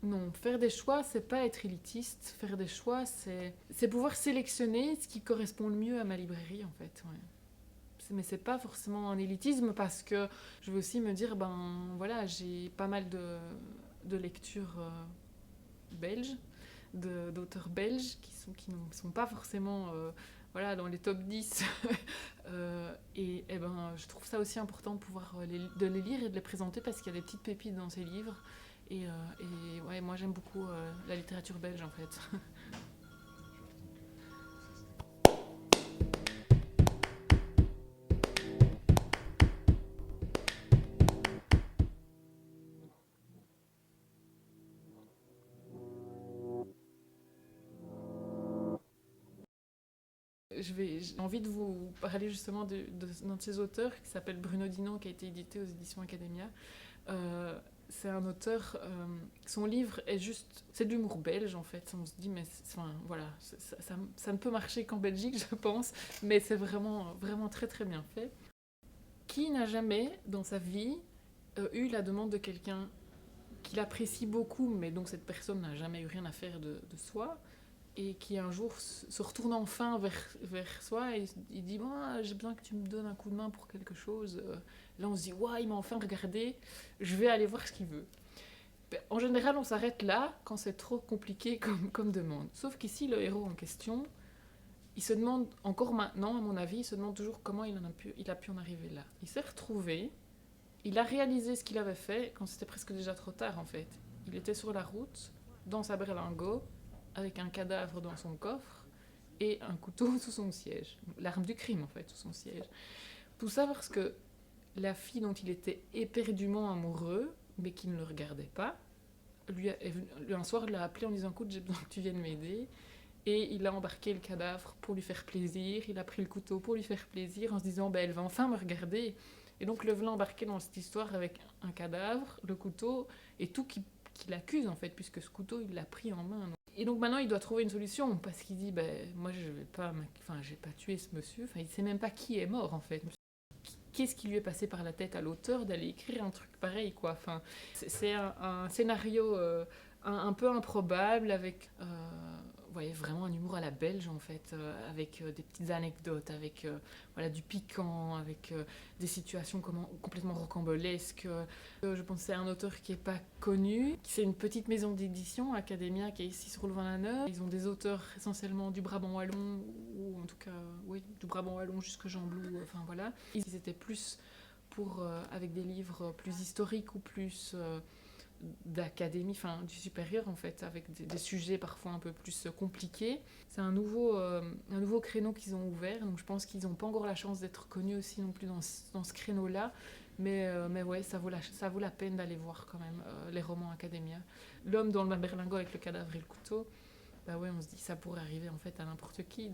Non, faire des choix, c'est pas être élitiste. Faire des choix, c'est pouvoir sélectionner ce qui correspond le mieux à ma librairie, en fait. Ouais. Mais c'est pas forcément un élitisme parce que je veux aussi me dire, ben voilà, j'ai pas mal de lectures belges, d'auteurs belges qui ne sont pas forcément voilà, dans les top 10. Et ben, je trouve ça aussi important de pouvoir de les lire et de les présenter parce qu'il y a des petites pépites dans ces livres. Et ouais, moi j'aime beaucoup la littérature belge en fait. J'ai envie de vous parler justement d'un de ces auteurs qui s'appelle Bruno Dinan, qui a été édité aux éditions Academia. C'est un auteur, son livre est juste, c'est de l'humour belge en fait. On se dit, mais enfin, voilà, ça ne peut marcher qu'en Belgique, je pense, mais c'est vraiment, vraiment très très bien fait. Qui n'a jamais dans sa vie eu la demande de quelqu'un qu'il apprécie beaucoup, mais donc cette personne n'a jamais eu rien à faire de soi, et qui un jour se retourne enfin vers soi et il dit j'ai besoin que tu me donnes un coup de main pour quelque chose. Là on se dit il m'a enfin regardé, je vais aller voir ce qu'il veut. En général on s'arrête là quand c'est trop compliqué comme demande. Sauf qu'ici le héros en question, il se demande encore maintenant, à mon avis, il se demande toujours comment il a pu en arriver là. Il s'est retrouvé, il a réalisé ce qu'il avait fait quand c'était presque déjà trop tard en fait. Il était sur la route, dans sa berlingot, avec un cadavre dans son coffre et un couteau sous son siège. L'arme du crime en fait, sous son siège. Tout ça parce que la fille dont il était éperdument amoureux, mais qui ne le regardait pas, un soir l'a appelé en disant écoute, j'ai besoin que tu viennes m'aider. Et il a embarqué le cadavre pour lui faire plaisir, il a pris le couteau pour lui faire plaisir en se disant elle va enfin me regarder. Et donc le voilà embarqué dans cette histoire avec un cadavre, le couteau et tout qui l'accuse en fait, puisque ce couteau il l'a pris en main. Et donc maintenant il doit trouver une solution parce qu'il dit moi je vais pas, j'ai pas tué ce monsieur, il sait même pas qui est mort en fait. Qu'est-ce qui lui est passé par la tête à l'auteur d'aller écrire un truc pareil quoi. C'est un scénario un peu improbable avec vraiment un humour à la belge en fait, avec des petites anecdotes, avec voilà, du piquant, avec des situations complètement rocambolesques. Je pense que c'est un auteur qui n'est pas connu. C'est une petite maison d'édition, Academia, qui est ici sur Louvain-la-Neuve. Ils ont des auteurs essentiellement du Brabant wallon, ou en tout cas, oui, du Brabant wallon jusque Jamblou, enfin voilà. Ils étaient plus pour, avec des livres plus historiques ou plus d'académie, enfin du supérieur en fait, avec des sujets parfois un peu plus compliqués. C'est un nouveau créneau qu'ils ont ouvert, donc je pense qu'ils n'ont pas encore la chance d'être connus aussi non plus dans ce créneau-là, mais ouais, ça vaut la peine d'aller voir quand même les romans Academia. L'homme dans le berlingot avec le cadavre et le couteau, bah ouais, on se dit que ça pourrait arriver en fait à n'importe qui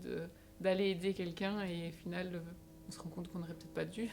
d'aller aider quelqu'un et au final on se rend compte qu'on n'aurait peut-être pas dû.